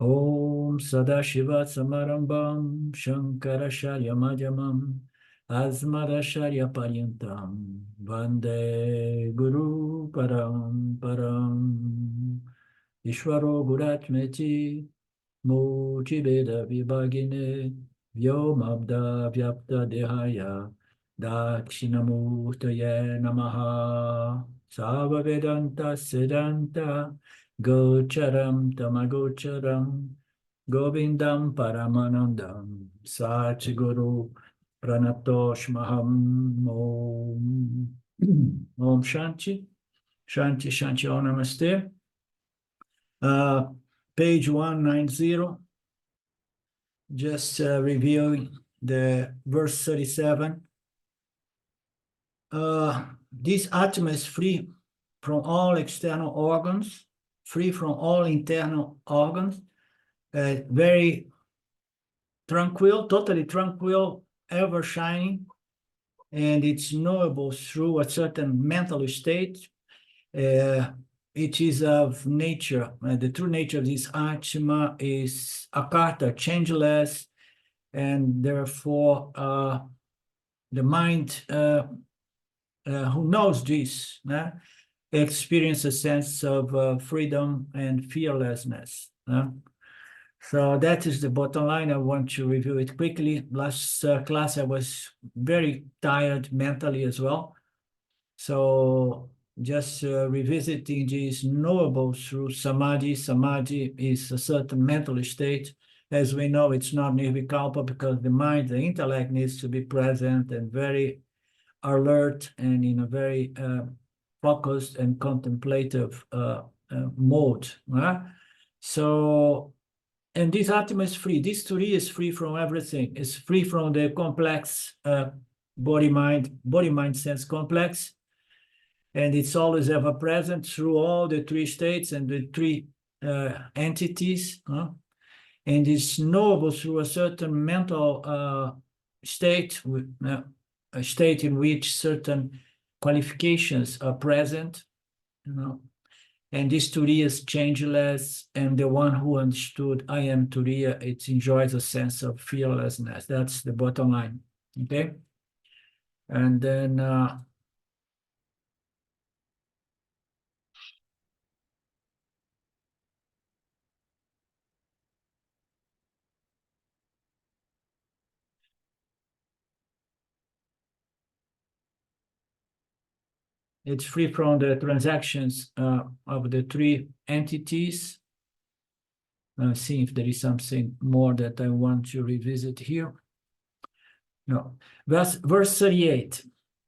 Om Sadashiva Samarambam Shankaracharya Madhyamam Asmadacharya Paryantam Vande Guru Param Ishvaro Guratmeti Murtibeda Vibhagine Vyomabda Vyapta Dehaya Dakshinamurtaye Namaha Sava Vedanta Siddhanta Gocharam Tamagocharam Govindam Paramanandam Satguru Pranatoshmaham Om Om Shanti Shanti Shanti Om Namaste. Page 190, just reviewing the verse 37. This Atma is free from all external organs, free from all internal organs, very tranquil, totally tranquil, ever shining, and it's knowable through a certain mental state. It is of nature, the true nature of this Atma is akarta, changeless, and therefore the mind who knows this experience a sense of freedom and fearlessness. So that is the bottom line. I want to review it quickly. Last class I was very tired mentally as well. So just revisiting this knowable through samadhi. Samadhi is a certain mental state. As we know, it's not nirvikalpa because the mind, the intellect needs to be present and very alert and in a very focused and contemplative mode. So, and this Atma is free. This Turi is free from everything. It's free from the complex body-mind sense complex. And it's always ever present through all the three states and the three entities. And it's knowable through a certain mental state, a state in which certain qualifications are present, And this Turiya is changeless, and the one who understood I am Turiya, it enjoys a sense of fearlessness. That's the bottom line, okay? And then it's free from the transactions of the three entities. See if there is something more that I want to revisit here. No. Verse 38.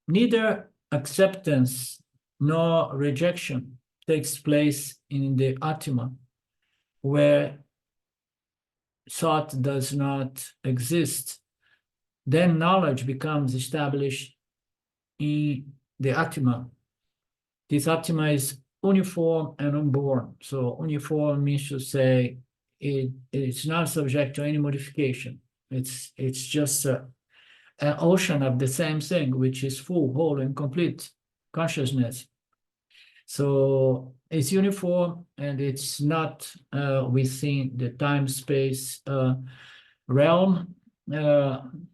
Neither acceptance nor rejection takes place in the Atma, where thought does not exist. Then knowledge becomes established in the Atma. This Atma is uniform and unborn. So uniform means to say it's not subject to any modification. It's just an ocean of the same thing, which is full, whole, and complete consciousness. So it's uniform and it's not within the time-space realm. Then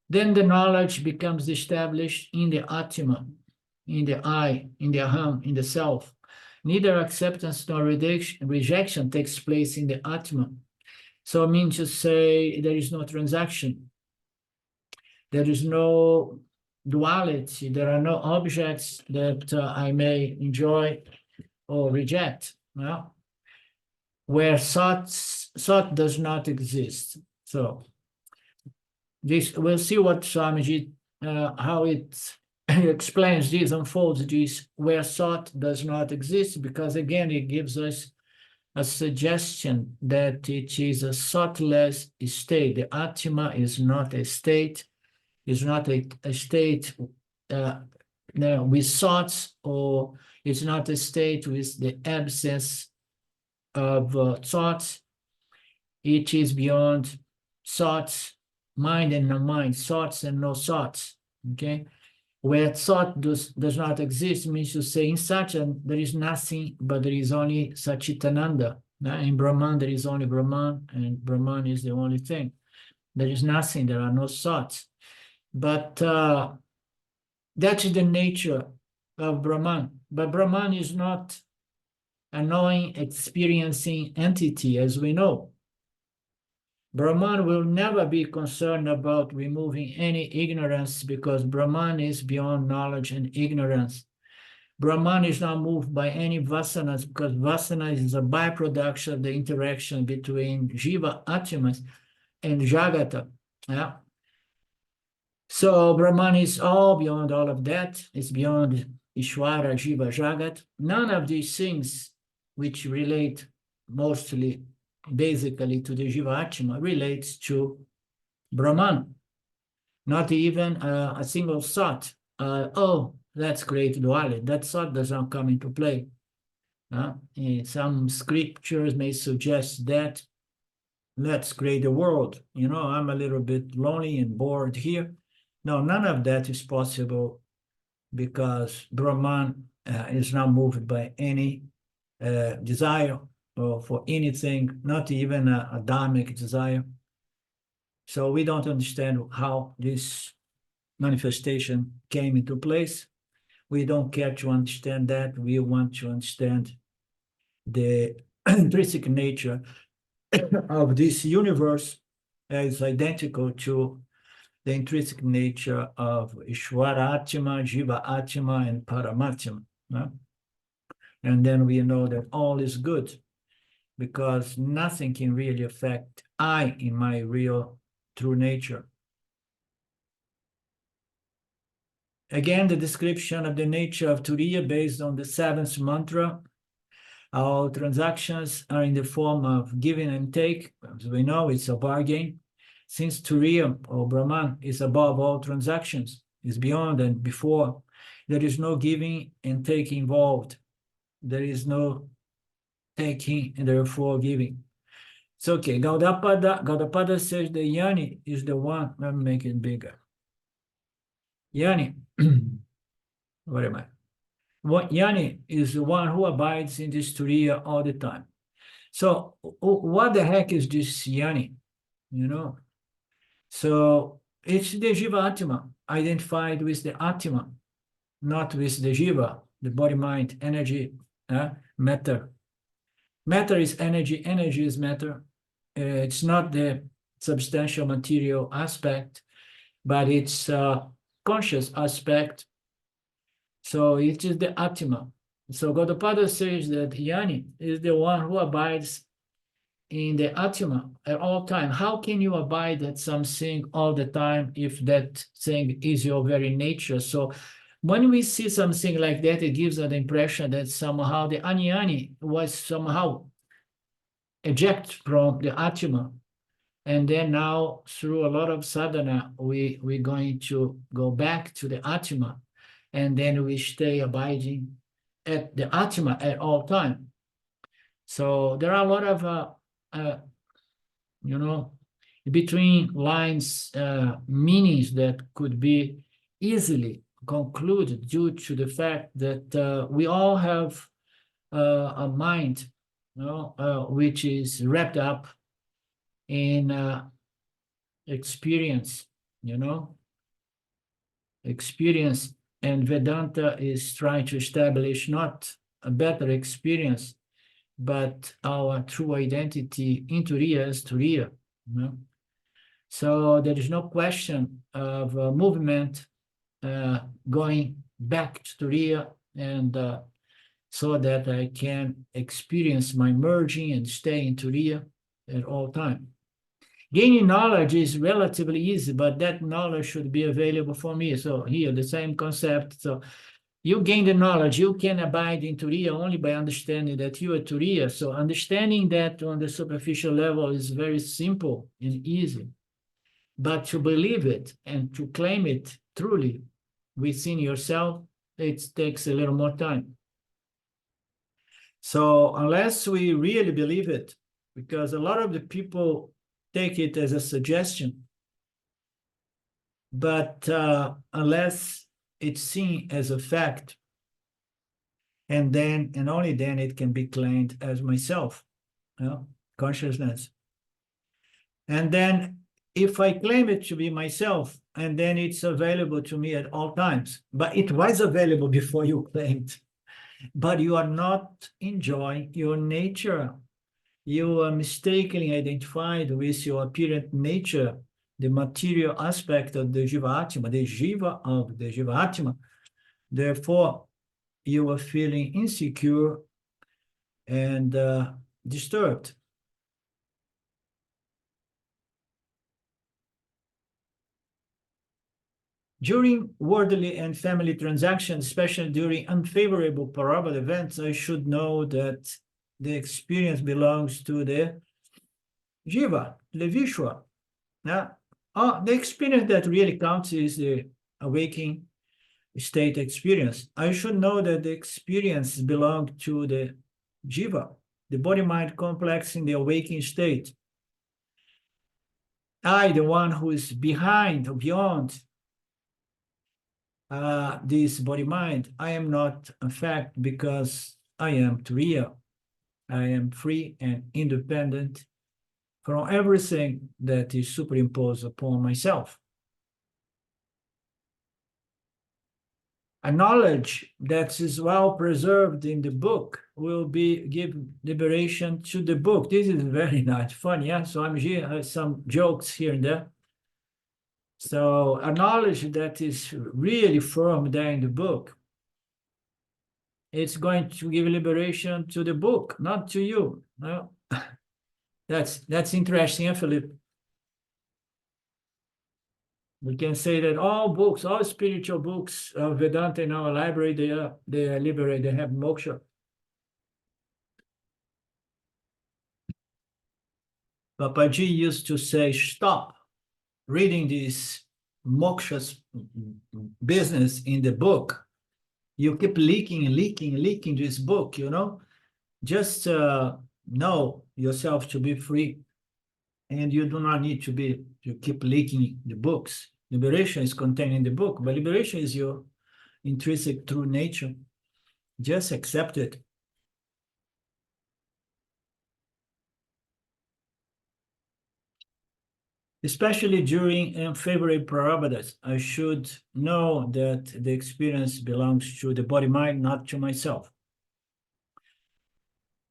the knowledge becomes established in the Atma, in the I, in the Aham, in the self. Neither acceptance nor rejection takes place in the Atma. So it means to say there is no transaction. There is no duality. There are no objects that I may enjoy or reject. Where thought does not exist. So this, we'll see what Swamiji, how it explains this, unfolds this, where thought does not exist, because again, it gives us a suggestion that it is a thoughtless state. The Atma is not a state, is not a state with thoughts, or it's not a state with the absence of thoughts. It is beyond thoughts, mind and no mind, thoughts and no thoughts, okay? Where thought does not exist means to say in Satya there is nothing, but there is only Satchitananda, In Brahman, there is only Brahman, and Brahman is the only thing. There is nothing, there are no thoughts. But that is the nature of Brahman. But Brahman is not a knowing, experiencing entity, as we know. Brahman will never be concerned about removing any ignorance because Brahman is beyond knowledge and ignorance. Brahman is not moved by any vasanas because vasana is a byproduct of the interaction between Jiva, Atmas, and Jagata. Yeah? So Brahman is all beyond all of that. It's beyond Ishvara, Jiva, Jagat. None of these things which relate mostly, basically to the Jiva Atma relates to Brahman. Not even a single thought. Oh, let's create duality. That thought does not come into play. Some scriptures may suggest that let's create a world. You know, I'm a little bit lonely and bored here. No, none of that is possible because Brahman is not moved by any desire or for anything, not even a dharmic desire. So we don't understand how this manifestation came into place. We don't care to understand that. We want to understand the intrinsic nature of this universe as identical to the intrinsic nature of Ishvara Atma, Jiva Atma, and Paramatma. And then we know that all is good because nothing can really affect I in my real true nature. Again, the description of the nature of Turiya based on the seventh mantra. All transactions are in the form of giving and take. As we know, it's a bargain. Since Turiya or Brahman is above all transactions, is beyond and before, there is no giving and taking involved. There is no taking and therefore giving. It's okay. Gaudapada says the Yani is the one. Let me make it bigger. Yani, where am I? Yani is the one who abides in this Turiya all the time. So what the heck is this Yani? You know? So it's the Jiva Atma identified with the Atma, not with the Jiva, the body, mind, energy, matter. Matter is energy, energy is matter. It's not the substantial material aspect, but it's a conscious aspect. So it is the Atma. So Gaudapada says that Yani is the one who abides in the Atma at all time. How can you abide at something all the time if that thing is your very nature? So when we see something like that, it gives us the impression that somehow the Anyani was somehow ejected from the Atma. And then now through a lot of sadhana, we're going to go back to the Atma. And then we stay abiding at the Atma at all time. So there are a lot of between lines meanings that could be easily concluded due to the fact that we all have a mind, which is wrapped up in experience, experience, and Vedanta is trying to establish not a better experience, but our true identity in Turiya as Turiya. So there is no question of movement going back to Turiya, and so that I can experience my merging and stay in Turiya at all time. Gaining knowledge is relatively easy, but that knowledge should be available for me. So here, the same concept. So you gain the knowledge, you can abide in Turiya only by understanding that you are Turiya. So understanding that on the superficial level is very simple and easy. But to believe it and to claim it truly within yourself, it takes a little more time. So unless we really believe it, because a lot of the people take it as a suggestion, but unless it's seen as a fact, and only then it can be claimed as myself. consciousness. And then if I claim it to be myself, and then it's available to me at all times, but it was available before you claimed, but you are not enjoying your nature. You are mistakenly identified with your apparent nature, the material aspect of the Jiva Atma, the Jiva of the Jiva Atma. Therefore, you are feeling insecure and disturbed. During worldly and family transactions, especially during unfavorable parabol events, I should know that the experience belongs to the Jiva, the Vishwa. The experience that really counts is the awakening state experience. I should know that the experience belongs to the Jiva, the body-mind complex in the awakening state. I, the one who is behind or beyond this body-mind, I am not a fact because I am Turiya. I am free and independent from everything that is superimposed upon myself. A knowledge that is well preserved in the book will give liberation to the book. This is very nice, funny, yeah? So I'm here, some jokes here and there. So a knowledge that is really firm there in the book, it's going to give liberation to the book, not to you. No? That's interesting, Philip. We can say that all books, all spiritual books of Vedanta in our library, they are liberated, they have moksha. Papaji used to say, stop reading this moksha business in the book. You keep leaking this book, you know? Just know yourself to be free. And you do not need to keep leaking the books. Liberation is contained in the book, but liberation is your intrinsic true nature. Just accept it. Especially during unfavorable parabhadas, I should know that the experience belongs to the body-mind, not to myself.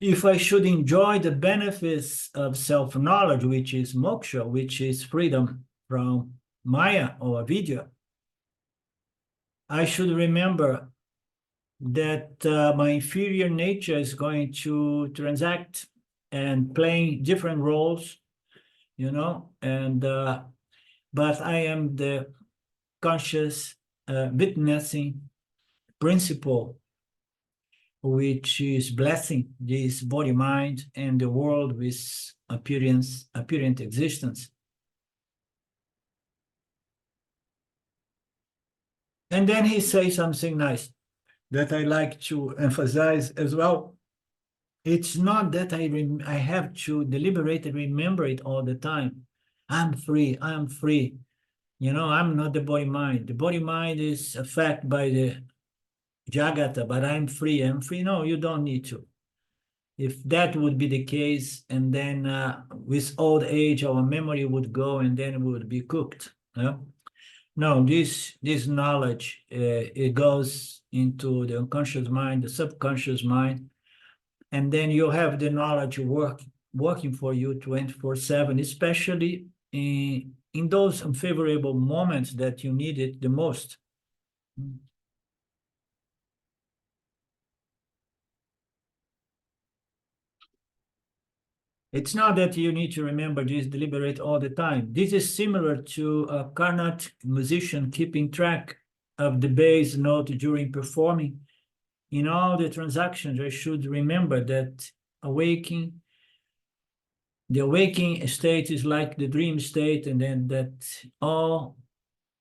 If I should enjoy the benefits of self-knowledge, which is moksha, which is freedom from Maya or avidya, I should remember that my inferior nature is going to transact and playing different roles, you know, and but I am the conscious witnessing principle, which is blessing this body, mind, and the world with apparent existence. And then he says something nice that I like to emphasize as well. It's not that I have to deliberately remember it all the time. I'm free, I'm free. You know, I'm not the body-mind. The body-mind is affected by the Jagata, but I'm free, I'm free. No, you don't need to. If that would be the case, and then with old age, our memory would go and then we would be cooked. No, this knowledge, it goes into the unconscious mind, the subconscious mind, and then you have the knowledge working for you 24/7, especially in those unfavorable moments that you need it the most. It's not that you need to remember this deliberate all the time. This is similar to a Carnatic musician keeping track of the bass note during performing. In all the transactions, I should remember that the awakening state is like the dream state, and then that all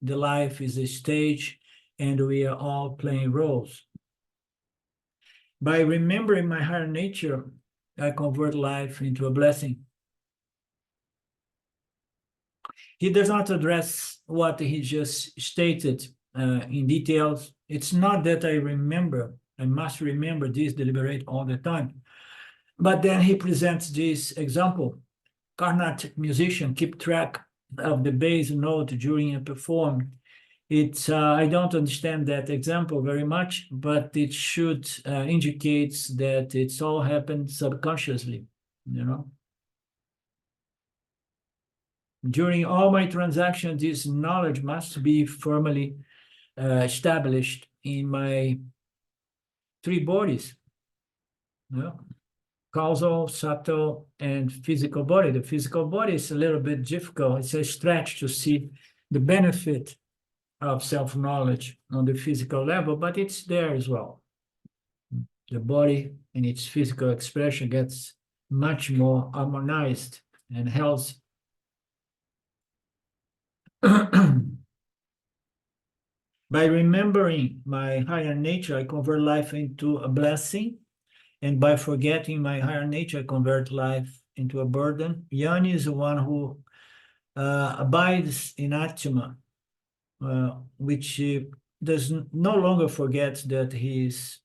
the life is a stage, and we are all playing roles. By remembering my higher nature, I convert life into a blessing. He does not address what he just stated in details. It's not that I must remember this deliberate all the time. But then he presents this example. Carnatic musician keep track of the bass note during a perform. It's I don't understand that example very much, but it should indicates that it's all happened subconsciously, you know. During all my transactions, this knowledge must be firmly established in my three bodies, you know? Causal, subtle, and physical body. The physical body is a little bit difficult. It's a stretch to see the benefit of self-knowledge on the physical level, but it's there as well. The body in its physical expression gets much more harmonized and healthy. By remembering my higher nature, I convert life into a blessing. And by forgetting my higher nature, I convert life into a burden. Yani is the one who abides in Atma, which does no longer forget that he is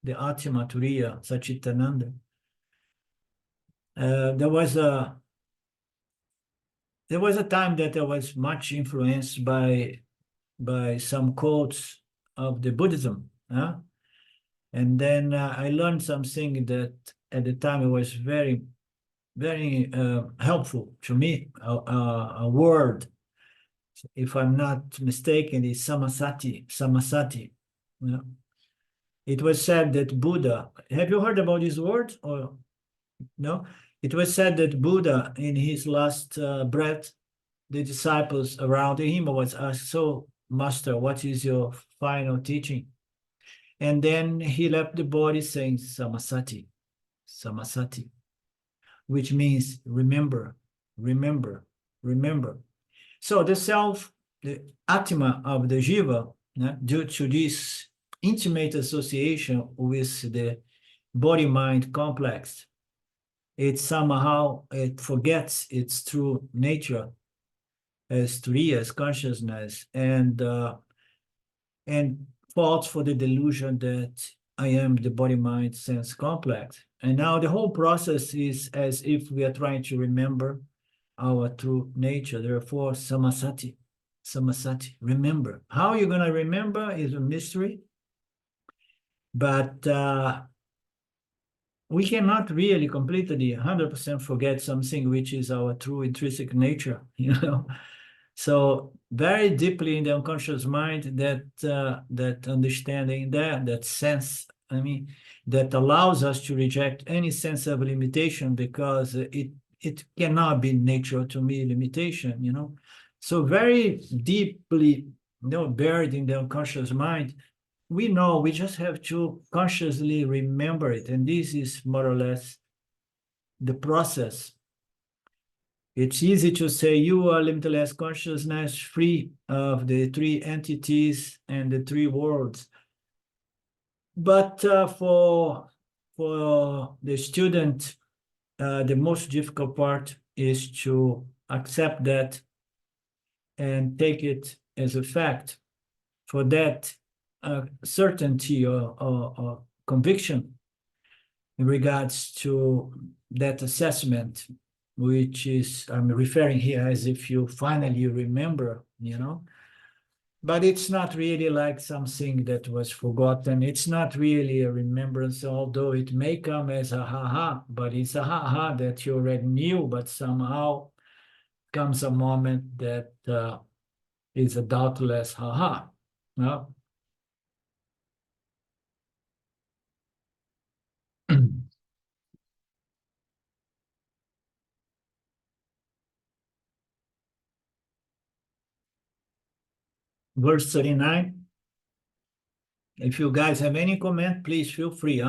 the Atma Turiya, Sachitananda. There was a time that I was much influenced by some quotes of the Buddhism, and then I learned something that at the time it was very, very helpful to me. A word, if I'm not mistaken, is samasati. Samasati. It was said that Buddha. Have you heard about this word or no? It was said that Buddha, in his last breath, the disciples around him was asked, "So, Master, what is your final teaching?" And then he left the body saying, "Samasati, Samasati," which means remember, remember, remember. So the self, the Atma of the Jiva, due to this intimate association with the body-mind complex, it somehow forgets its true nature as Turiya, as consciousness, and falls for the delusion that I am the body-mind sense complex. And now the whole process is as if we are trying to remember our true nature. Therefore, samasati, samasati, remember. How you're going to remember is a mystery, but we cannot really completely 100% forget something which is our true intrinsic nature, you know. So very deeply in the unconscious mind, that understanding, that sense, I mean, that allows us to reject any sense of limitation, because it cannot be natural to me limitation, you know. So very deeply, buried in the unconscious mind, we know we just have to consciously remember it, and this is more or less the process. It's easy to say you are limitless consciousness, free of the three entities and the three worlds. But for the student, the most difficult part is to accept that and take it as a fact. For that, certainty or conviction in regards to that assessment, which is, I'm referring here as if you finally remember, you know, but it's not really like something that was forgotten. It's not really a remembrance, although it may come as a ha-ha, but it's a ha-ha that you already knew, but somehow comes a moment that is a doubtless ha-ha. No? Verse 39. If you guys have any comment, please feel free.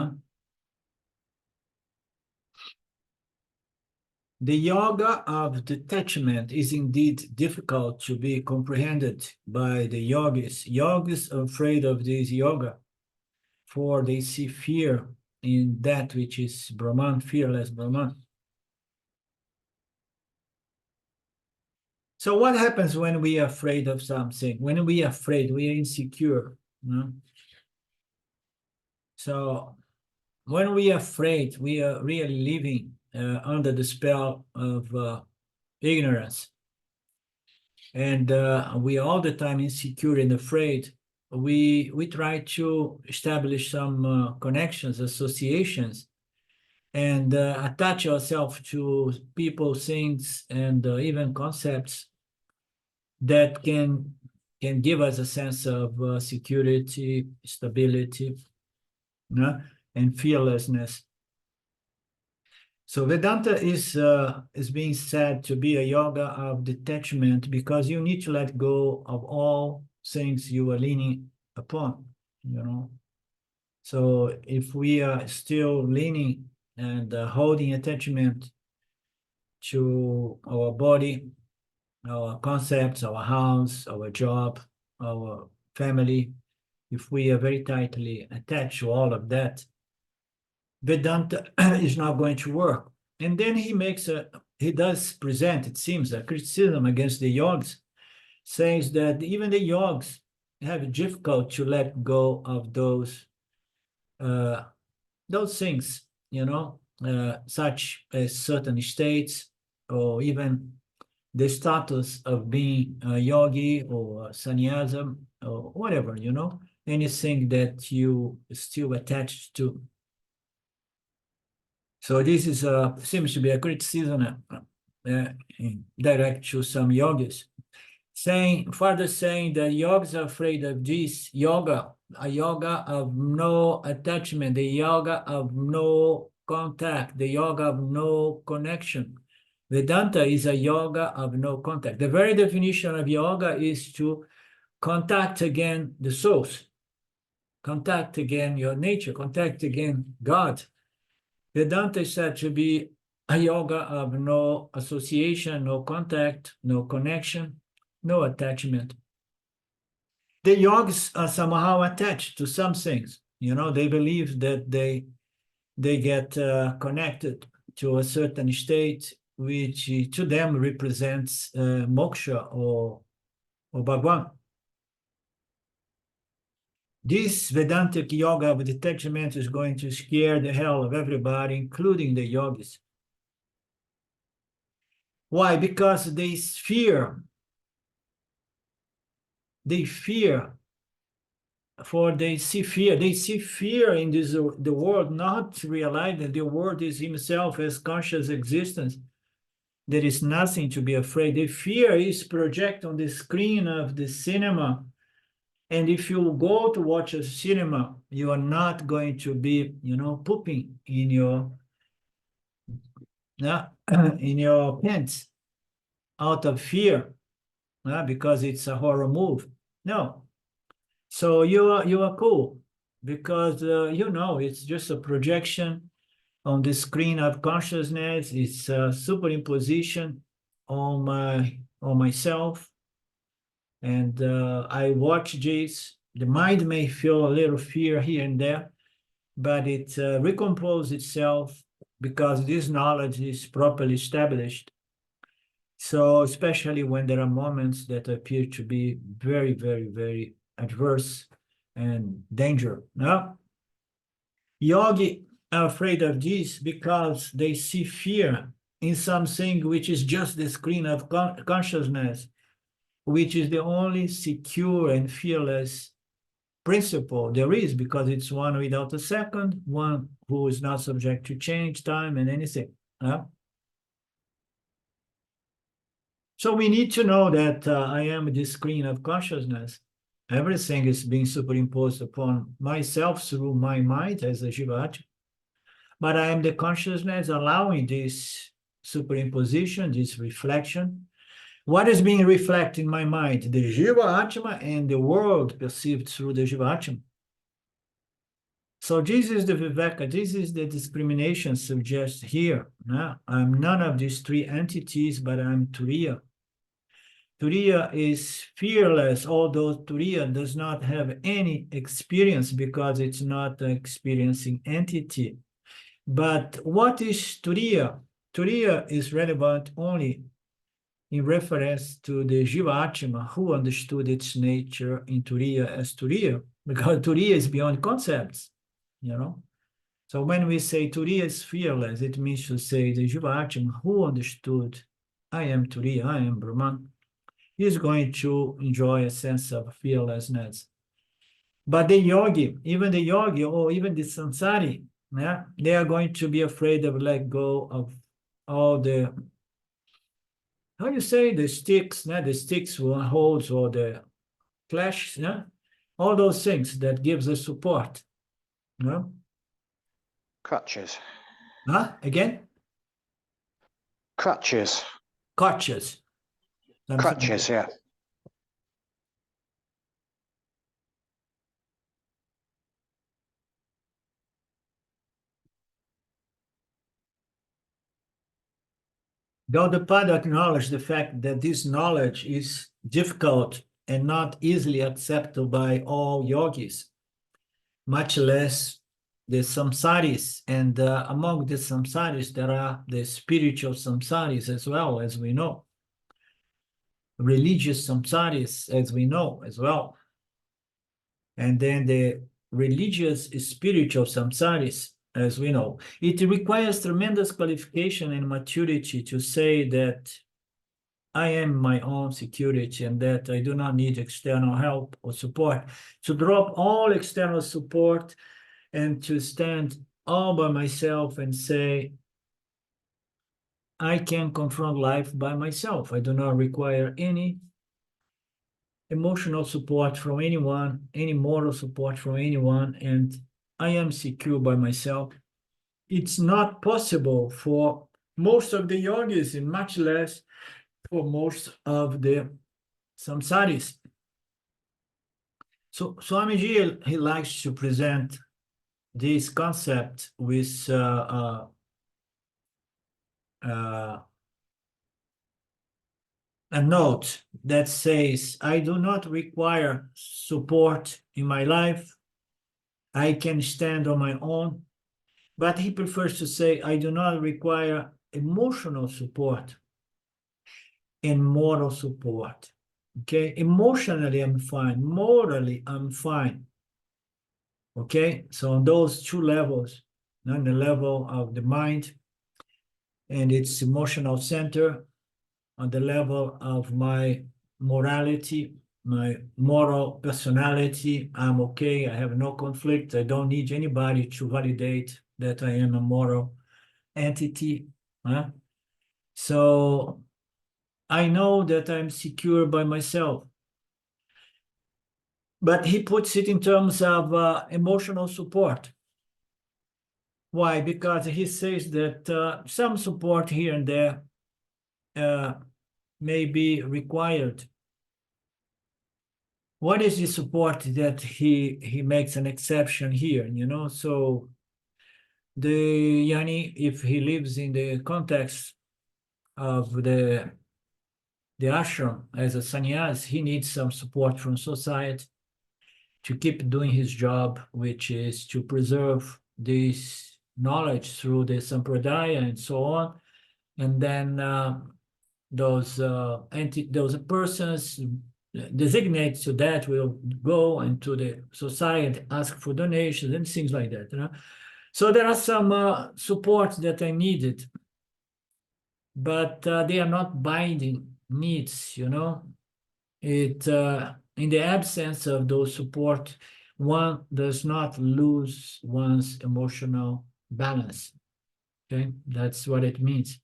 The yoga of detachment is indeed difficult to be comprehended by the yogis. Yogis are afraid of this yoga, for they see fear in that which is Brahman, fearless Brahman. So what happens when we are afraid of something? When we are afraid, we are insecure. So when we are afraid, we are really living under the spell of ignorance. And we are all the time insecure and afraid. We try to establish some connections, associations, and attach ourselves to people, things, and even concepts that can give us a sense of security, stability, and fearlessness. So Vedanta is being said to be a yoga of detachment because you need to let go of all things you are leaning upon, you know. So if we are still leaning and holding attachment to our body, our concepts, our house, our job, our family, if we are very tightly attached to all of that, Vedanta is not going to work. And then he does present, it seems, a criticism against the yogis, says that even the yogis have difficult to let go of those things, such as certain states, or even the status of being a yogi or sannyasam or whatever, anything that you still attached to. So this is seems to be a criticism direct to some yogis, further saying that yogis are afraid of this yoga, a yoga of no attachment, the yoga of no contact, the yoga of no connection. Vedanta is a yoga of no contact. The very definition of yoga is to contact again the source, contact again your nature, contact again God. Vedanta is said to be a yoga of no association, no contact, no connection, no attachment. The yogis are somehow attached to some things. They believe that they get connected to a certain state, which to them represents moksha or Bhagwan. This Vedantic yoga of detachment is going to scare the hell of everybody, including the yogis. Why? Because they fear, they see fear in the world, not realize that the world is himself as conscious existence. There is nothing to be afraid. The fear is projected on the screen of the cinema. And if you go to watch a cinema, you are not going to be, pooping in your in your pants out of fear, because it's a horror movie. No. So you are cool because it's just a projection on the screen of consciousness. It's a superimposition on myself, and I watch this. The mind may feel a little fear here and there, but it recomposes itself because this knowledge is properly established. So especially when there are moments that appear to be very, very, very adverse and danger. No? Yogi are afraid of this because they see fear in something which is just the screen of consciousness, which is the only secure and fearless principle there is, because it's one without a second, one who is not subject to change, time, and anything. So we need to know that I am the screen of consciousness. Everything is being superimposed upon myself through my mind as a Jivatma. But I am the consciousnness allowing this superimposition, this reflection. What is being reflected in my mind? The Jiva-Atma and the world perceived through the Jiva-Atma. So this is the Viveka, this is the discrimination suggested here. I'm none of these three entities, but I'm Turiya. Turiya is fearless, although Turiya does not have any experience because it's not an experiencing entity. But what is Turiya? Turiya is relevant only in reference to the Jiva-Atma, who understood its nature in Turiya as Turiya, because Turiya is beyond concepts, So when we say Turiya is fearless, it means to say the Jiva Atma who understood I am Turiya, I am Brahman, is going to enjoy a sense of fearlessness. But the yogi, even the yogi or even the samsari, yeah, they are going to be afraid of let go of all the, how you say, the sticks, yeah, the sticks one holds or the clash, yeah, all those things that gives us support. Yeah? Crutches. Huh? Again? Crutches. Crutches. Crutches, yeah. Gaudapada acknowledged the fact that this knowledge is difficult and not easily accepted by all yogis, much less the samsaris. And among the samsaris, there are the spiritual samsaris as well, as we know. Religious samsaris, as we know as well. And then the religious spiritual samsaris, as we know. It requires tremendous qualification and maturity to say that I am my own security and that I do not need external help or support, to drop all external support and to stand all by myself and say, I can confront life by myself. I do not require any emotional support from anyone, any moral support from anyone, and I am secure by myself. It's not possible for most of the yogis and much less for most of the samsaris. So Swamiji, he likes to present this concept with a note that says, I do not require support in my life. I can stand on my own. But he prefers to say, I do not require emotional support and moral support. Okay, emotionally, I'm fine. Morally, I'm fine. Okay, so on those two levels, on the level of the mind and its emotional center, on the level of my morality, my moral personality, I'm okay. I have no conflict. I don't need anybody to validate that I am a moral entity. Huh? So I know that I'm secure by myself. But he puts it in terms of emotional support. Why? Because he says that some support here and there may be required. What is the support that he makes an exception here, you know? So the yani, if he lives in the context of the ashram as a sannyas, he needs some support from society to keep doing his job, which is to preserve this knowledge through the sampradaya and so on. And then those persons designated to that will go into the society, ask for donations and things like that. You know? So there are some supports that are needed, but they are not binding needs, you know. It in the absence of those support, one does not lose one's emotional balance. Okay, that's what it means.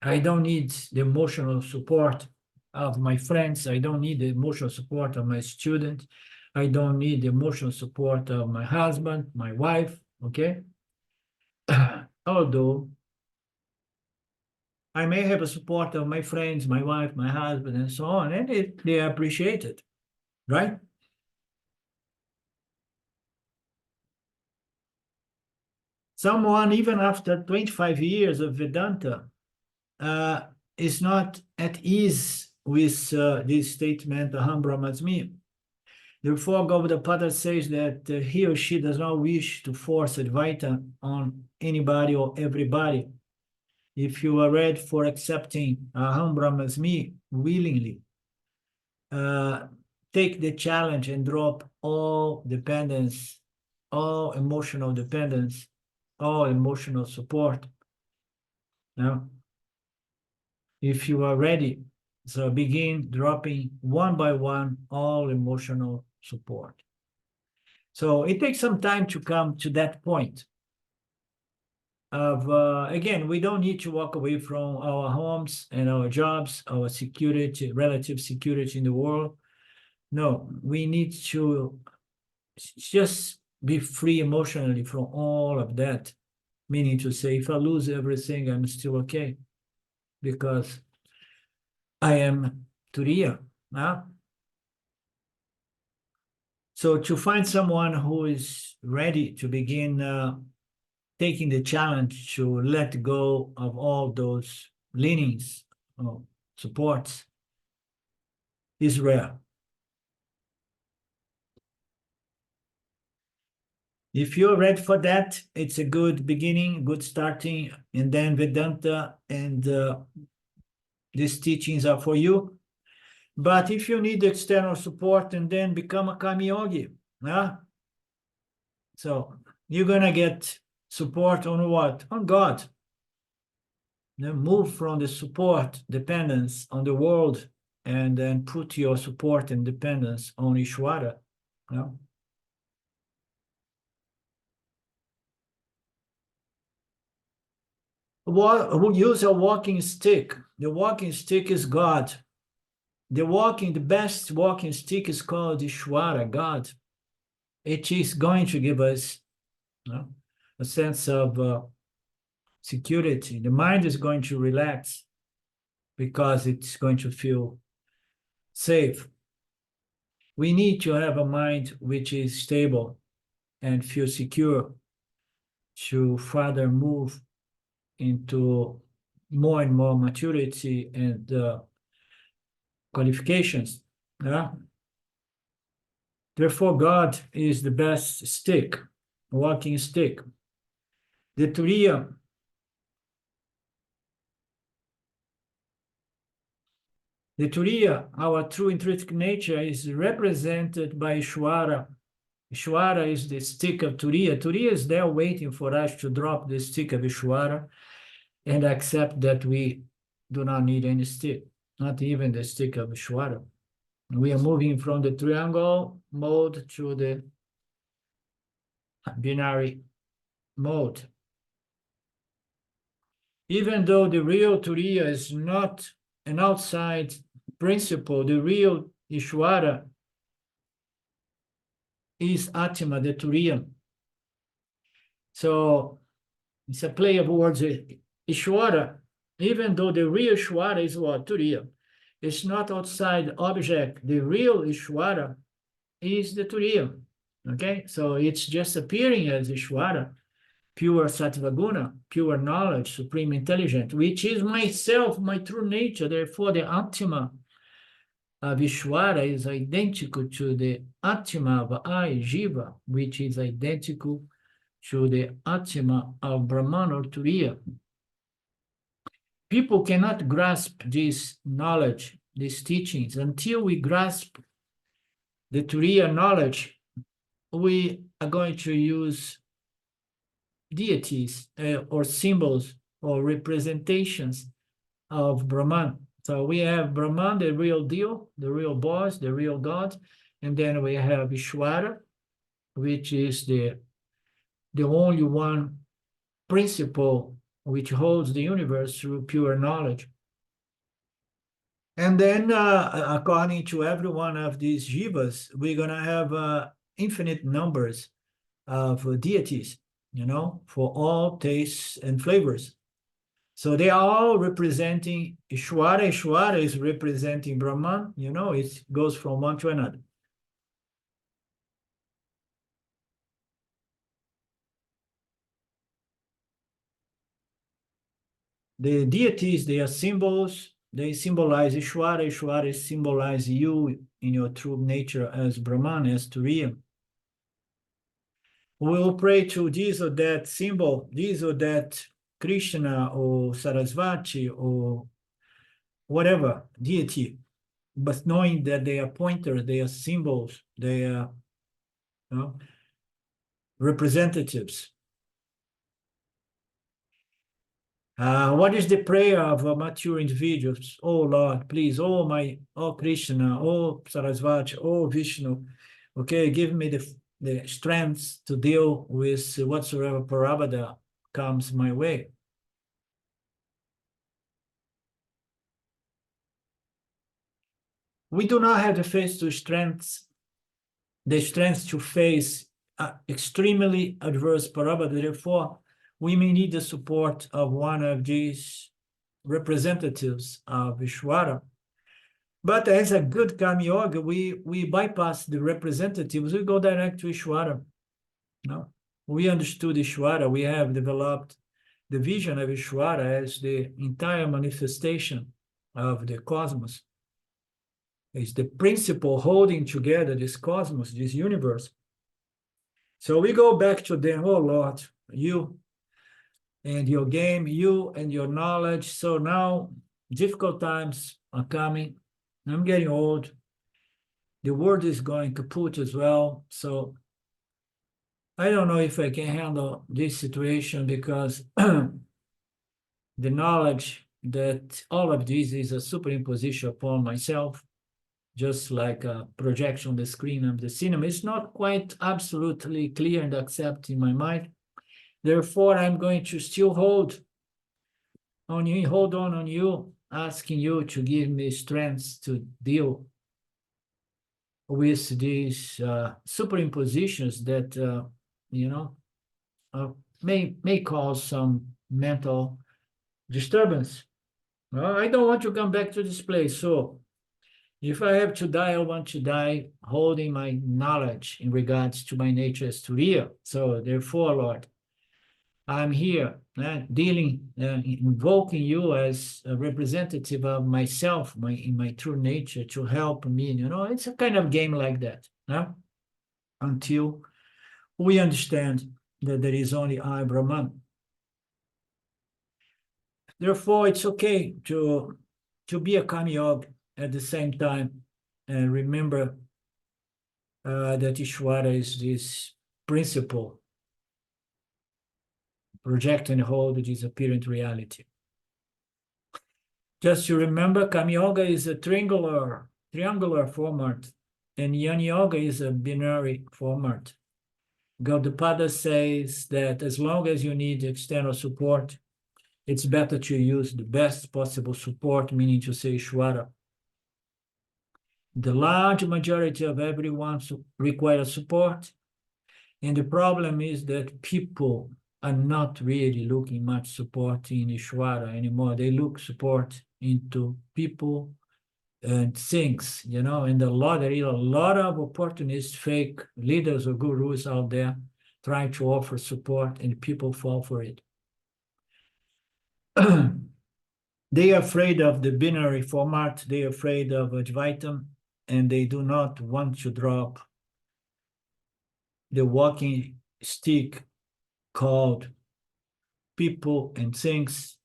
I don't need the emotional support of my friends. I don't need the emotional support of my student. I don't need the emotional support of my husband, my wife. Okay, although I may have a support of my friends, my wife, my husband, and so on, and they appreciate it, right? Someone, even after 25 years of Vedanta, is not at ease with this statement, Aham Brahmasmi. Therefore, Gaudapada says that he or she does not wish to force Advaita on anybody or everybody. If you are ready for accepting Aham Brahmasmi willingly, take the challenge and drop all dependence all emotional dependence, all emotional support. Now, if you are ready, so begin dropping one by one all emotional support. So it takes some time to come to that point of, again, we don't need to walk away from our homes and our jobs, our security, relative security in the world. No, we need to just be free emotionally from all of that. Meaning to say, if I lose everything, I'm still okay, because I am Turiya. Huh? So to find someone who is ready to begin taking the challenge to let go of all those leanings, supports, is rare. If you're ready for that, it's a good beginning, good starting, and then Vedanta and these teachings are for you. But if you need external support, and then become a Karma Yogi. Yeah? So you're gonna get support on what? On God. Then move from the support, dependence on the world, and then put your support and dependence on Ishvara. Yeah? Who use a walking stick? The walking stick is God. The best walking stick is called Ishvara, God. It is going to give us a sense of security. The mind is going to relax because it's going to feel safe. We need to have a mind which is stable and feel secure to further move into more and more maturity and qualifications. Yeah? Therefore, God is the best stick, walking stick. The Turiya, our true intrinsic nature, is represented by Ishvara. Ishvara is the stick of Turiya. Turiya is there waiting for us to drop the stick of Ishvara and accept that we do not need any stick, not even the stick of Ishvara. We are moving from the triangle mode to the binary mode. Even though the real Turiya is not an outside principle, the real Ishvara is Atma, the Turiya. So it's a play of words. Ishvara, even though the real Ishvara is what? Turiya. It's not outside object. The real Ishvara is the Turiya. Okay, so it's just appearing as Ishvara, pure Sattvaguna, pure knowledge, supreme intelligence, which is myself, my true nature. Therefore, the Atma of Ishvara is identical to the Atma of I, Jiva, which is identical to the Atma of Brahman or Turiya. People cannot grasp this knowledge, these teachings, until we grasp the Turiya knowledge. We are going to use deities or symbols or representations of Brahman. So we have Brahman, the real deal, the real boss, the real God, and then we have Ishvara, which is the only one principle which holds the universe through pure knowledge. And then, according to every one of these jivas, we're going to have infinite numbers of deities, for all tastes and flavors. So they are all representing Ishvara. Ishvara is representing Brahman. It goes from one to another. The deities, they are symbols. They symbolize Ishvara. Ishvara symbolize you in your true nature as Brahman, as Turiya. We will pray to this or that symbol, this or that Krishna or Sarasvati or whatever deity, but knowing that they are pointers, they are symbols, they are representatives. What is the prayer of mature individuals? Oh Lord, please, oh Krishna, oh Sarasvati, oh Vishnu, okay, give me the strength to deal with whatsoever parabada comes my way. We do not have the strength to face extremely adverse parabada. Therefore, we may need the support of one of these representatives of Ishvara. But as a good Karma Yoga, we bypass the representatives, we go direct to Ishvara. No? We understood Ishvara, we have developed the vision of Ishvara as the entire manifestation of the cosmos. It's the principle holding together this cosmos, this universe. So we go back to them, oh Lord, you and your game, you and your knowledge. So now difficult times are coming. I'm getting old. The world is going kaput as well. So I don't know if I can handle this situation because the knowledge that all of this is a superimposition upon myself, just like a projection on the screen of the cinema, is not quite absolutely clear and accept in my mind. Therefore, I'm going to still hold on you, asking you to give me strength to deal with these superimpositions that may cause some mental disturbance. I don't want to come back to this place. So if I have to die, I want to die holding my knowledge in regards to my nature as Turiya. So therefore, Lord, I'm here invoking you as a representative of myself, in my true nature, to help me. It's a kind of game like that, until we understand that there is only I, Brahman. Therefore, it's okay to be a Karma Yogi at the same time and remember that Ishvara is this principle, project and hold the disappearant reality. Just to remember, Karma Yoga is a triangular format, and Jnana Yoga is a binary format. Gaudapada says that as long as you need external support, it's better to use the best possible support, meaning to say Ishvara. The large majority of everyone requires support, and the problem is that people are not really looking much support in Ishvara anymore. They look support into people and things, and there is a lot of opportunist fake leaders or gurus out there trying to offer support, and people fall for it. They are afraid of the binary format, they are afraid of Advaitam, and they do not want to drop the walking stick called people and things.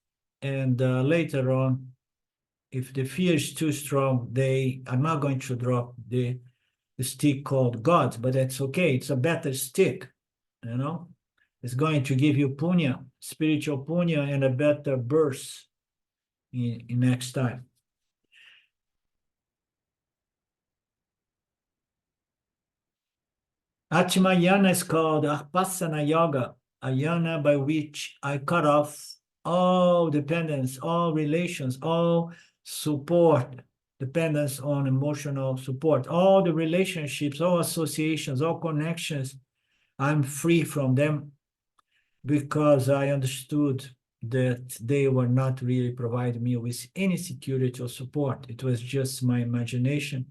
And later on, if the fear is too strong, they are not going to drop the stick called God, but that's okay. It's a better stick, It's going to give you punya, spiritual punya, and a better birth in next time. Atma yana is called Apasana Yoga, a yana by which I cut off all dependence, all relations, all support, dependence on emotional support, all the relationships, all associations, all connections. I'm free from them because I understood that they were not really providing me with any security or support. It was just my imagination.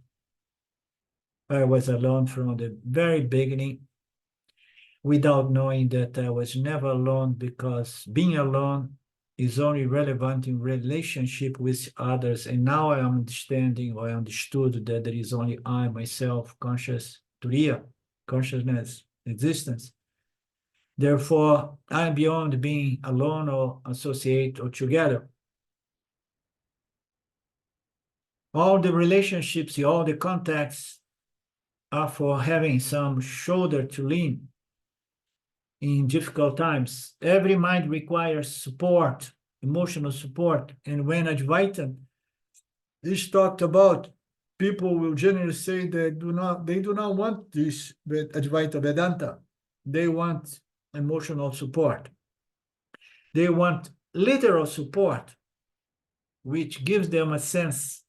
I was alone from the very beginning, without knowing that I was never alone, because being alone is only relevant in relationship with others. And now I am understanding, or I understood, that there is only I, myself, conscious, Turiya, consciousness, existence. Therefore, I am beyond being alone or associate or together. All the relationships, all the contacts are for having some shoulder to lean. in difficult times. Every mind requires support, emotional support. And when Advaita is talked about, people will generally say they do not want this Advaita Vedanta. They want emotional support. They want literal support, which gives them a sense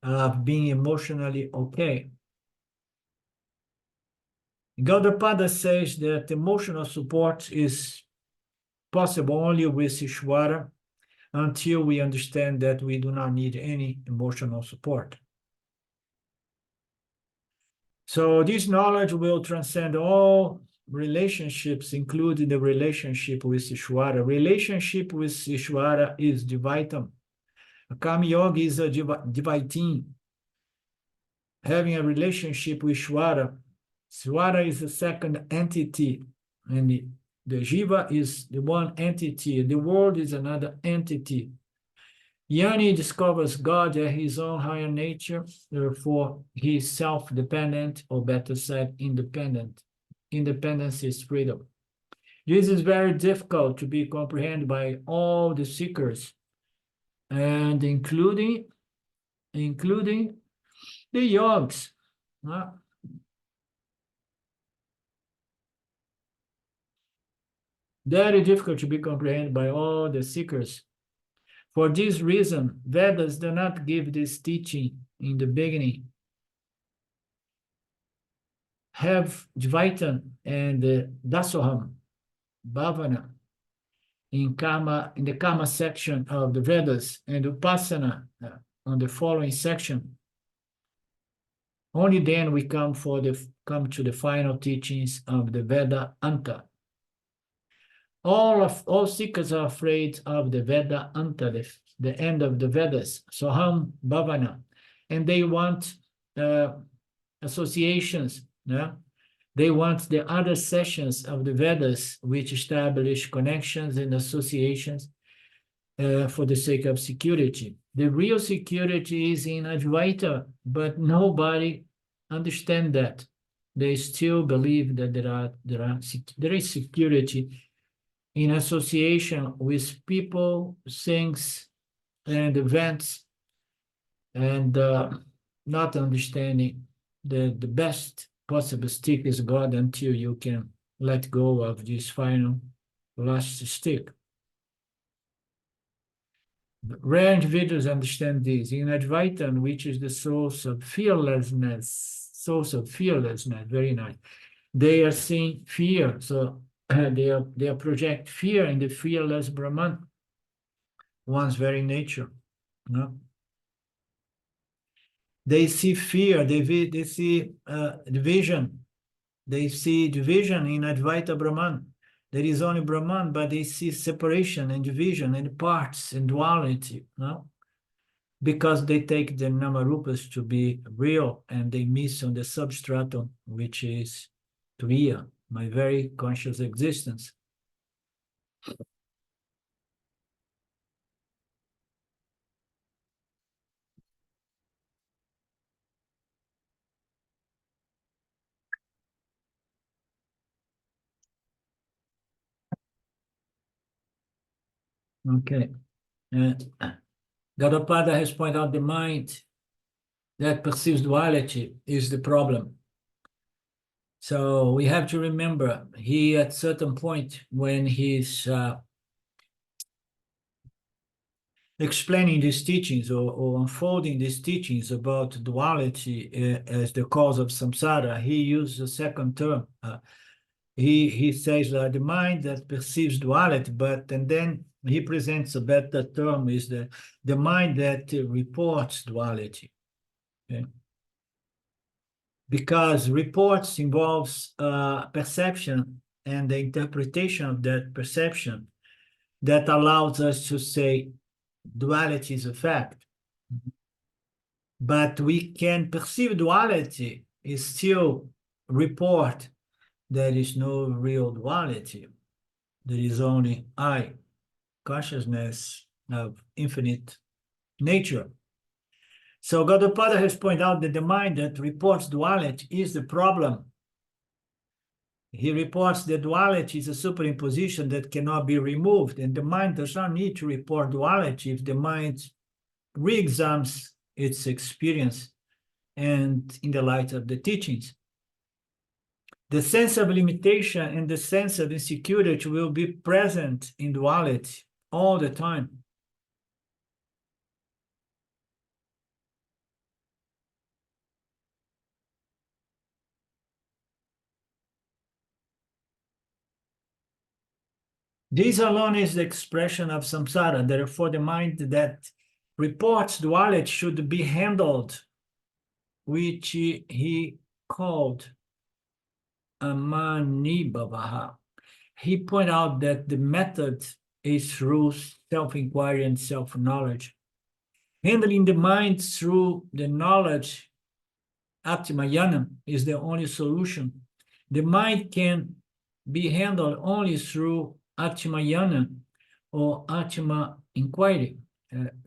of being emotionally okay. Gaudapada says that emotional support is possible only with Ishvara until we understand that we do not need any emotional support. So this knowledge will transcend all relationships, including the relationship with Ishvara. Relationship with Ishvara is Dvaitam. A Kama Yogi is a Dvaitin. Having a relationship with Ishvara. Ishvara is the second entity, and the Jiva is the one entity. The world is another entity. Yani discovers God at his own higher nature, therefore he is self-dependent, or better said, independent. Independence is freedom. This is very difficult to be comprehended by all the seekers, and including the Yogis. Very difficult to be comprehended by all the seekers. For this reason, Vedas do not give this teaching in the beginning. Have Dvaitam and Dasoham, Bhavana, in the Kama section of the Vedas, and Upasana on the following section. Only then we come to the final teachings of the Veda Anta. All seekers are afraid of the Veda Anta, the end of the Vedas, Soham Bhavana, and they want associations. Yeah? They want the other sessions of the Vedas, which establish connections and associations for the sake of security. The real security is in Advaita, but nobody understands that. They still believe that there is security in association with people, things, and events, and not understanding the best possible stick is God until you can let go of this final last stick. Rare individuals understand this. In Advaita, which is the source of fearlessness, very nice. They are seeing fear, so they project fear in the fearless Brahman, one's very nature. No? They see fear, they see division. They see division in Advaita Brahman. There is only Brahman, but they see separation and division and parts and duality, no? Because they take the Namarupas to be real and they miss on the substratum, which is Turiya, my very conscious existence. Okay. Gaudapada has pointed out the mind that perceives duality is the problem. So we have to remember, he at certain point when he's explaining these teachings or unfolding these teachings about duality as the cause of samsara, he uses a second term. He says the mind that perceives duality, and then he presents a better term is the mind that reports duality. Okay? Because reports involves perception and the interpretation of that perception that allows us to say duality is a fact. But we can perceive duality is still report there is no real duality. There is only I, consciousness of infinite nature. So Gaudapada has pointed out that the mind that reports duality is the problem. He reports that duality is a superimposition that cannot be removed, and the mind does not need to report duality if the mind re-examines its experience and in the light of the teachings. The sense of limitation and the sense of insecurity will be present in duality all the time. This alone is the expression of samsara. Therefore, the mind that reports duality should be handled, which he called amanibhavaha. He pointed out that the method is through self-inquiry and self-knowledge. Handling the mind through the knowledge, Atma is the only solution. The mind can be handled only through Atma or Atma inquiry,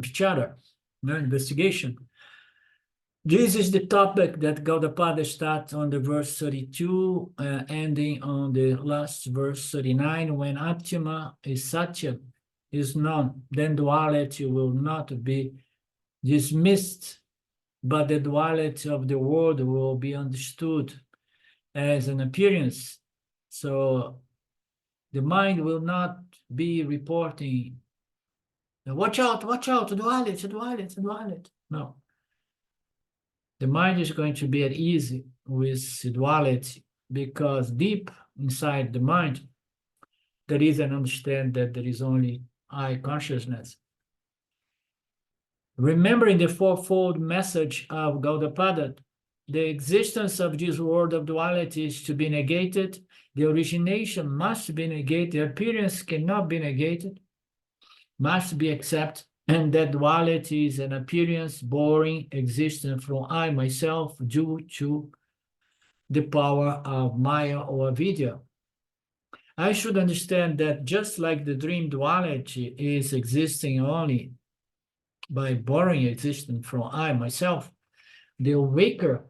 vichara, investigation. This is the topic that Gaudapada starts on the verse 32, ending on the last verse 39. When Atma is Satya, is known, then duality will not be dismissed, but the duality of the world will be understood as an appearance. So the mind will not be reporting, watch out, duality, duality, duality. No. The mind is going to be at ease with duality because deep inside the mind, there is an understanding that there is only I consciousness. Remembering the fourfold message of Gaudapada, the existence of this world of duality is to be negated. The origination must be negated. The appearance cannot be negated, must be accepted. And that duality is an appearance, boring, existence from I, myself, due to the power of Maya or Avidya. I should understand that just like the dream duality is existing only by borrowing existence from I, myself, the awaker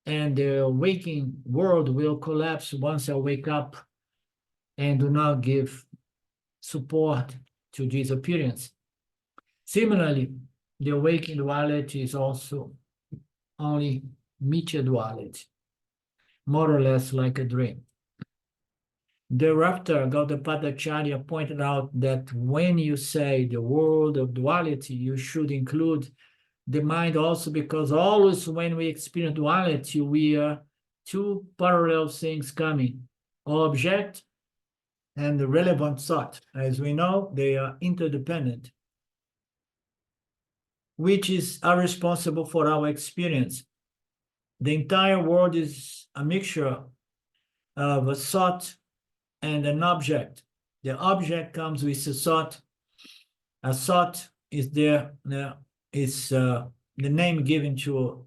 and the waking world will collapse once I wake up and do not give support to this appearance. Similarly, the awakened duality is also only mithya duality, more or less like a dream. Thereafter, Gaudapada pointed out that when you say the world of duality, you should include the mind also, because always when we experience duality, we are two parallel things coming, object and the relevant thought. As we know, they are interdependent, which are responsible for our experience. The entire world is a mixture of a thought and an object. The object comes with a thought. A thought is the name given to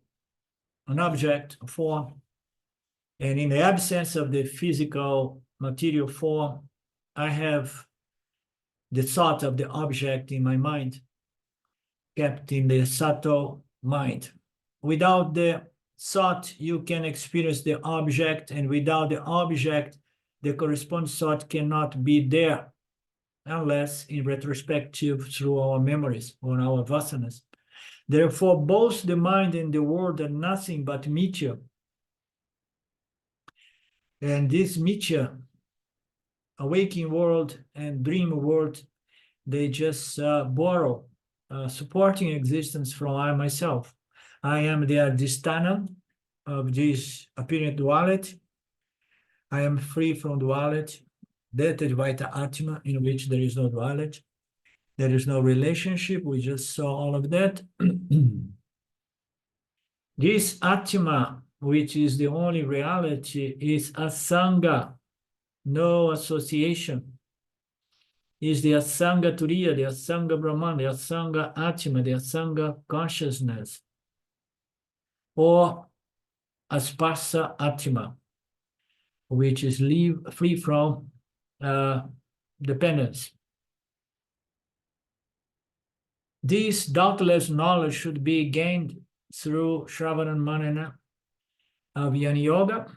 an object, a form. And in the absence of the physical material form, I have the thought of the object in my mind, kept in the subtle mind. Without the thought, you can experience the object, and without the object, the corresponding thought cannot be there, unless in retrospective through our memories or our vasanas. Therefore, both the mind and the world are nothing but mithya. And this mithya, awakening world and dream world, they just borrow supporting existence from I, myself. I am the adhisthana of this apparent duality. I am free from duality, that Advaita Atma, in which there is no duality. There is no relationship. We just saw all of that. This Atma, which is the only reality, is asanga, no association. Is the asanga turiya, the asanga Brahman, the asanga Atma, the asanga consciousness, or asparsa Atma, which is free from dependence. This doubtless knowledge should be gained through Shravana Manana of Jnana Yoga,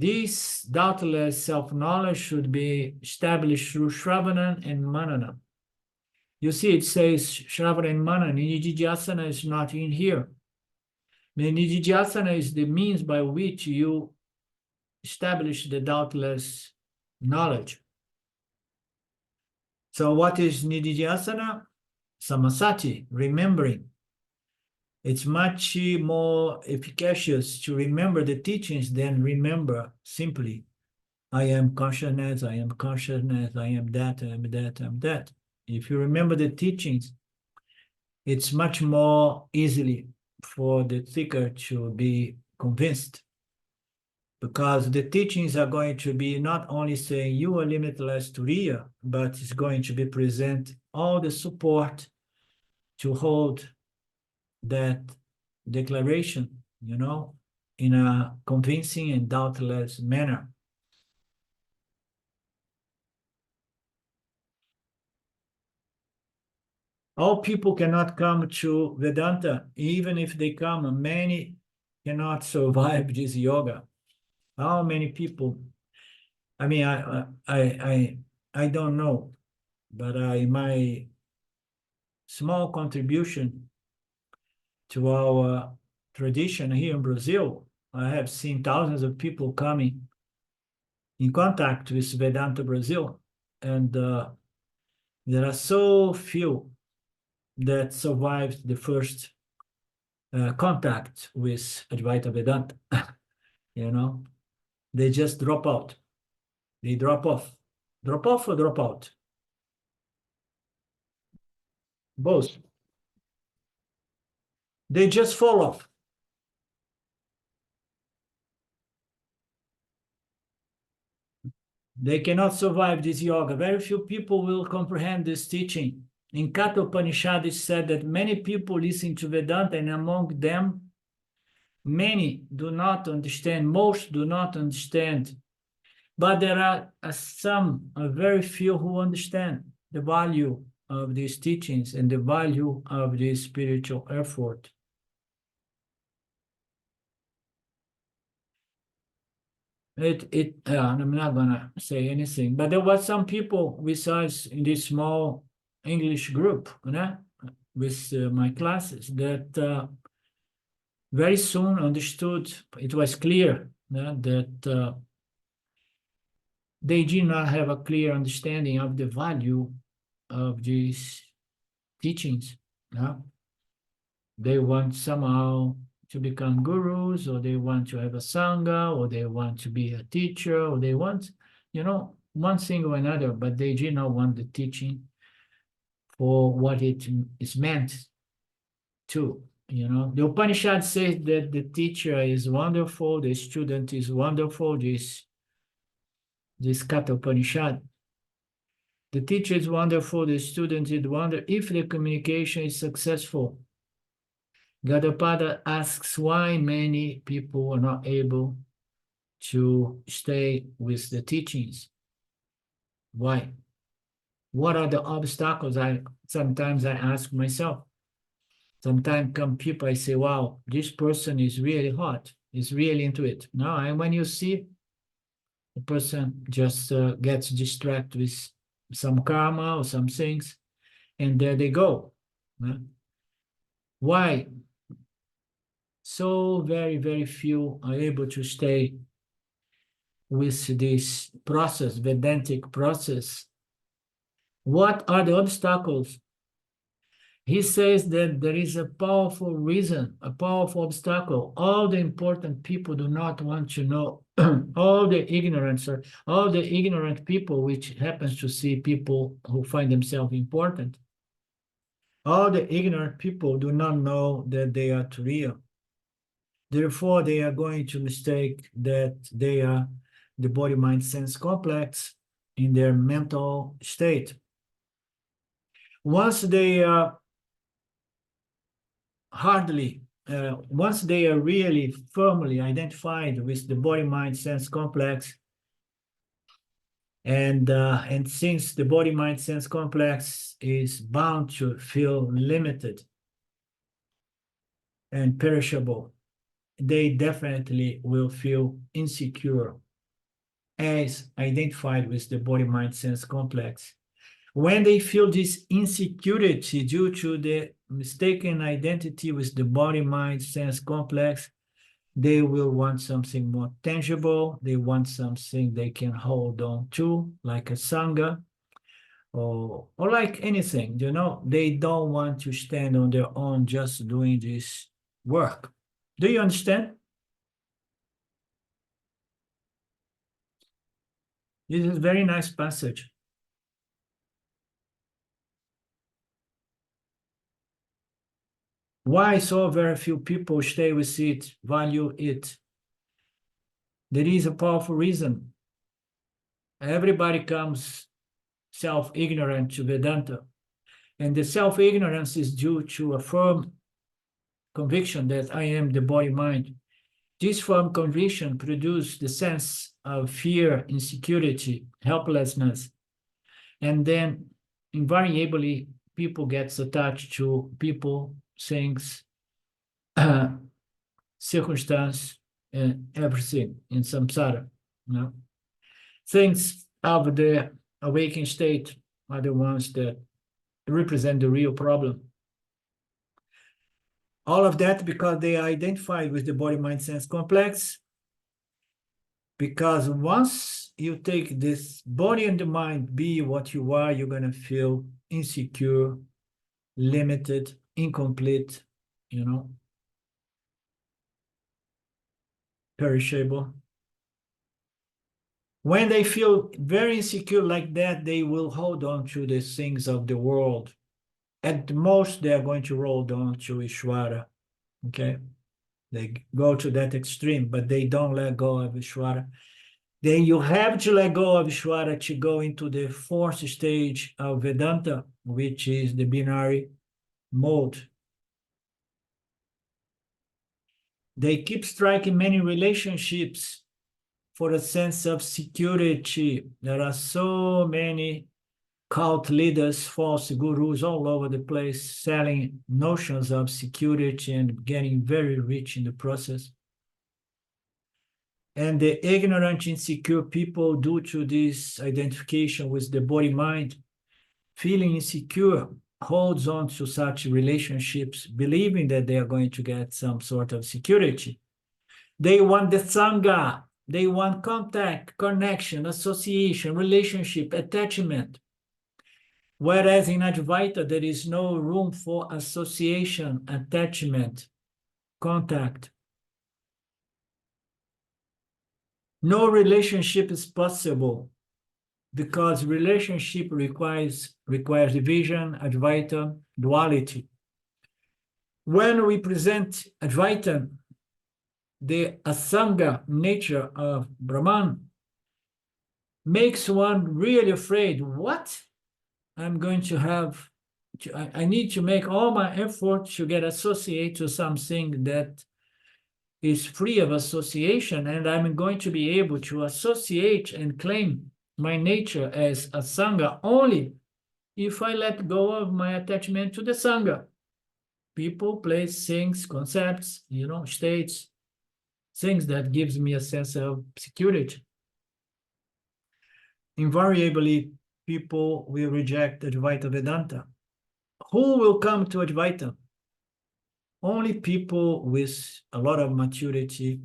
This doubtless self-knowledge should be established through Shravana and Manana. You see, it says Shravana and Manana. Nididhyasana is not in here. Nididhyasana is the means by which you establish the doubtless knowledge. So what is Nididhyasana? Samasati, remembering. It's much more efficacious to remember the teachings than remember simply, I am consciousness, I am consciousness, I am that, I am that, I am that. If you remember the teachings, it's much more easily for the seeker to be convinced, because the teachings are going to be not only saying you are limitless Turiya, but it's going to be present all the support to hold that declaration, you know, in a convincing and doubtless manner. All people cannot come to Vedanta. Even if they come, many cannot survive this yoga. How many people? I mean, I don't know, but my small contribution to our tradition here in Brazil, I have seen thousands of people coming in contact with Vedanta Brazil, and there are so few that survived the first contact with Advaita Vedanta. You know, they just drop out. They drop off. Drop off or drop out? Both. They just fall off. They cannot survive this yoga. Very few people will comprehend this teaching. In Katha Upanishad, it said that many people listen to Vedanta, and among them, many do not understand, most do not understand. But there are some, very few who understand the value of these teachings and the value of this spiritual effort. I'm not gonna say anything, but there were some people besides in this small English group, you know, with my classes, that very soon understood. It was clear, you know, that they did not have a clear understanding of the value of these teachings. You know? They want somehow to become gurus, or they want to have a sangha, or they want to be a teacher, or they want, you know, one thing or another, but they do not want the teaching for what it is meant to. You know, the Upanishad says that the teacher is wonderful, the student is wonderful. This Katha Upanishad. The teacher is wonderful, the student is wonderful if the communication is successful. Gaudapada asks why many people are not able to stay with the teachings. Why? What are the obstacles? Sometimes I ask myself. Sometimes come people, I say, wow, this person is really hot, is really into it. No, and when you see the person just gets distracted with some karma or some things, and there they go. Why? So very, very few are able to stay with this process, Vedantic process. What are the obstacles? He says that there is a powerful reason, a powerful obstacle. All the important people do not want to know. All the ignorant people, which happens to see people who find themselves important. All the ignorant people do not know that they are Turiya. Therefore, they are going to mistake that they are the body-mind-sense complex in their mental state. Once they are once they are really firmly identified with the body-mind-sense complex, and since the body-mind-sense complex is bound to feel limited and perishable, they definitely will feel insecure as identified with the body-mind-sense complex. When they feel this insecurity due to the mistaken identity with the body-mind-sense complex, they will want something more tangible. They want something they can hold on to, like a sangha, or like anything, you know. They don't want to stand on their own just doing this work. Do you understand? This is a very nice passage. Why so very few people stay with it, value it? There is a powerful reason. Everybody comes self-ignorant to Vedanta. And the self-ignorance is due to a firm conviction that I am the body-mind. This firm conviction produces the sense of fear, insecurity, helplessness. And then invariably, people get attached to people, things, circumstance, and everything in samsara. You know? Things of the awakened state are the ones that represent the real problem. All of that because they are identified with the body-mind-sense complex. Because once you take this body and the mind be what you are, you're going to feel insecure, limited, incomplete, you know, perishable. When they feel very insecure like that, they will hold on to the things of the world. At the most, they are going to roll on to Ishvara, okay? They go to that extreme, but they don't let go of Ishvara. Then you have to let go of Ishvara to go into the fourth stage of Vedanta, which is the binary mode. They keep striking many relationships for a sense of security. There are so many cult leaders, false gurus all over the place selling notions of security and getting very rich in the process. And the ignorant, insecure people, due to this identification with the body-mind, feeling insecure, holds on to such relationships, believing that they are going to get some sort of security. They want the sangha. They want contact, connection, association, relationship, attachment. Whereas in Advaita, there is no room for association, attachment, contact. No relationship is possible because relationship requires division, Advaita, duality. When we present Advaita, the asanga nature of Brahman makes one really afraid. What? I'm going to have, I need to make all my effort to get associated to something that is free of association, and I'm going to be able to associate and claim my nature as a sangha only if I let go of my attachment to the sangha. People, place, things, concepts, you know, states, things that gives me a sense of security. Invariably, people will reject Advaita Vedanta. Who will come to Advaita? Only people with a lot of maturity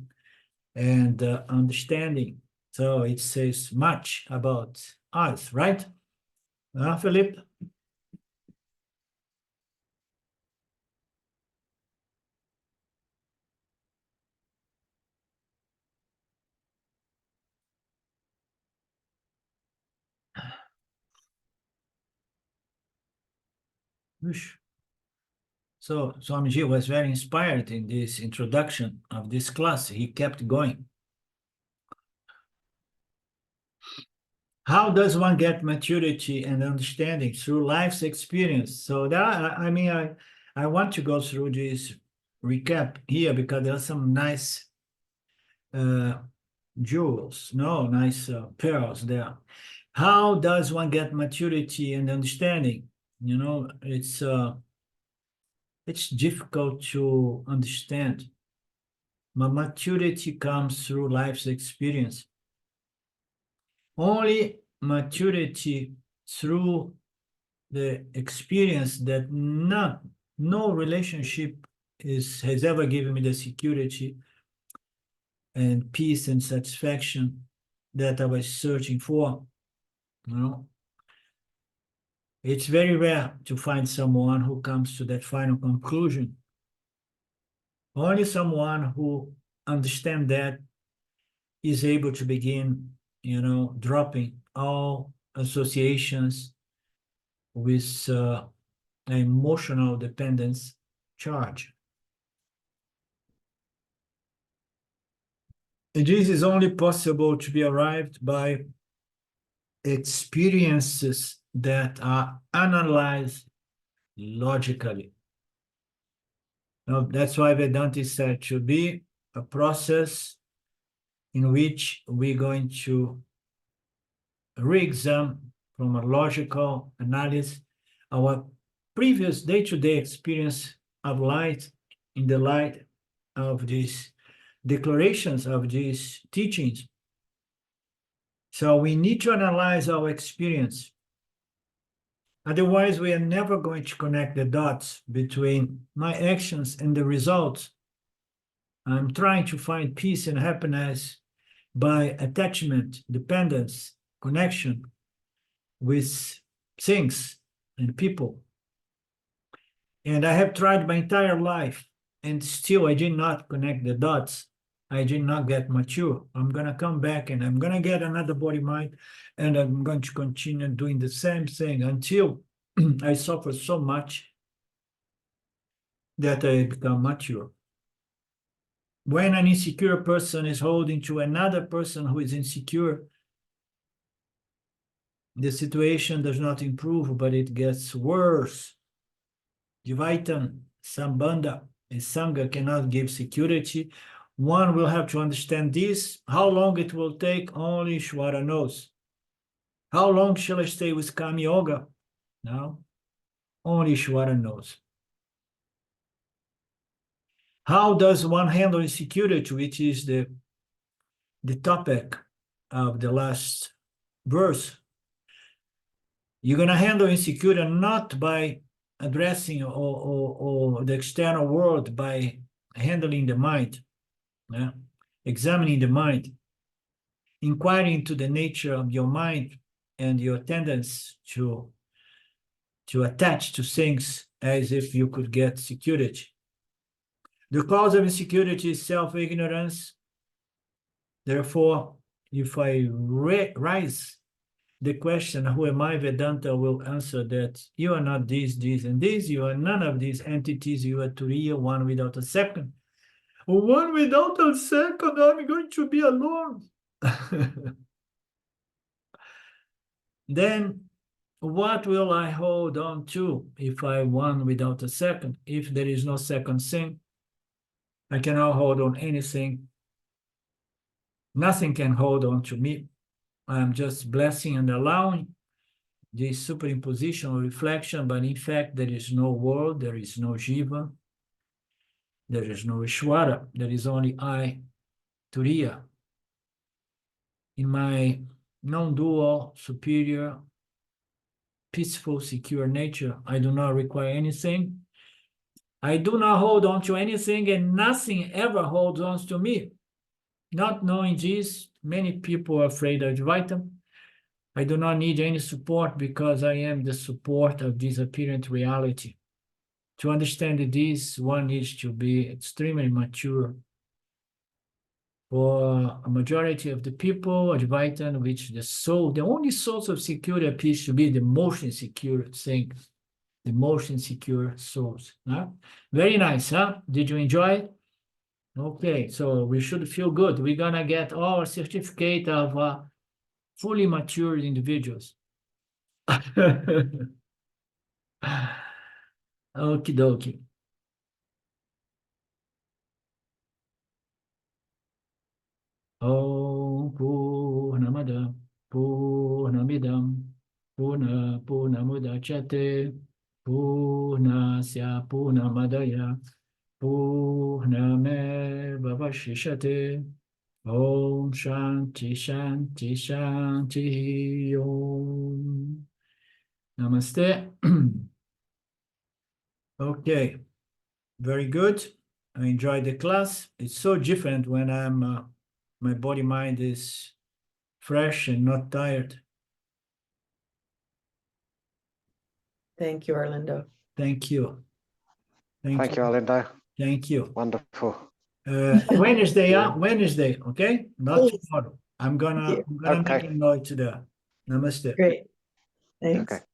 and understanding. So it says much about us, right? Philip? So Swamiji was very inspired in this introduction of this class. He kept going. How does one get maturity and understanding? Through life's experience. So that, I mean, I want to go through this recap here because there are some nice jewels, no, nice pearls there. How does one get maturity and understanding? You know, it's difficult to understand. Maturity comes through life's experience. Only maturity through the experience that no relationship has ever given me the security and peace and satisfaction that I was searching for. You know, it's very rare to find someone who comes to that final conclusion. Only someone who understands that is able to begin, dropping all associations with emotional dependence charge. And this is only possible to be arrived by experiences that are analyzed logically. Now, that's why Vedanta is said to be a process in which we're going to re-examine from a logical analysis our previous day-to-day experience of light in the light of these declarations, of these teachings. So we need to analyze our experience. Otherwise, we are never going to connect the dots between my actions and the results. I'm trying to find peace and happiness by attachment, dependence, connection with things and people. And I have tried my entire life, and still I did not connect the dots. I did not get mature. I'm going to come back and I'm going to get another body mind, and I'm going to continue doing the same thing until I suffer so much that I become mature. When an insecure person is holding to another person who is insecure, the situation does not improve, but it gets worse. Dvaitam, Sambandha, and Sangha cannot give security. One will have to understand this. How long it will take, only Ishvara knows. How long shall I stay with Kama Yoga? No, only Ishvara knows. How does one handle insecurity, which is the topic of the last verse? You're going to handle insecurity not by addressing or the external world, by handling the mind, examining the mind, inquiring into the nature of your mind and your tendency to attach to things as if you could get security. The cause of insecurity is self-ignorance. Therefore, if I raise the question, who am I? Vedanta will answer that you are not this, and this. You are none of these entities. You are Turiya, one without a second. One without a second, I'm going to be alone. Then what will I hold on to if I one without a second? If there is no second thing, I cannot hold on anything. Nothing can hold on to me. I am just blessing and allowing this superimposition or reflection, but in fact, there is no world, there is no Jiva, there is no Ishvara, there is only I, Turiya. In my non-dual, superior, peaceful, secure nature, I do not require anything. I do not hold on to anything, and nothing ever holds on to me. Not knowing this, many people are afraid of Advaita. I do not need any support because I am the support of this apparent reality. To understand this, one needs to be extremely mature. For a majority of the people, Advaita, which the soul, the only source of security appears to be the most insecure things, the most insecure souls. Huh? Very nice, huh? Did you enjoy it? Okay, so we should feel good. We're gonna get our certificate of fully matured individuals. Okie dokie. Om Purnamada Purnamidam Purnamudachyate Purnasya Purnamadaya Purnameva Vashishate. Om Shanti Shanti Shanti Om. Namaste. Okay, very good. I enjoyed the class. It's so different when I'm my body mind is fresh and not tired. Thank you, Orlando. Thank you. Thank you, Orlando. Thank you. Wonderful. Wednesday, Wednesday, okay? Not Yes. tomorrow. I'm gonna Okay. make a note to that. Namaste. Great. Thanks. Okay.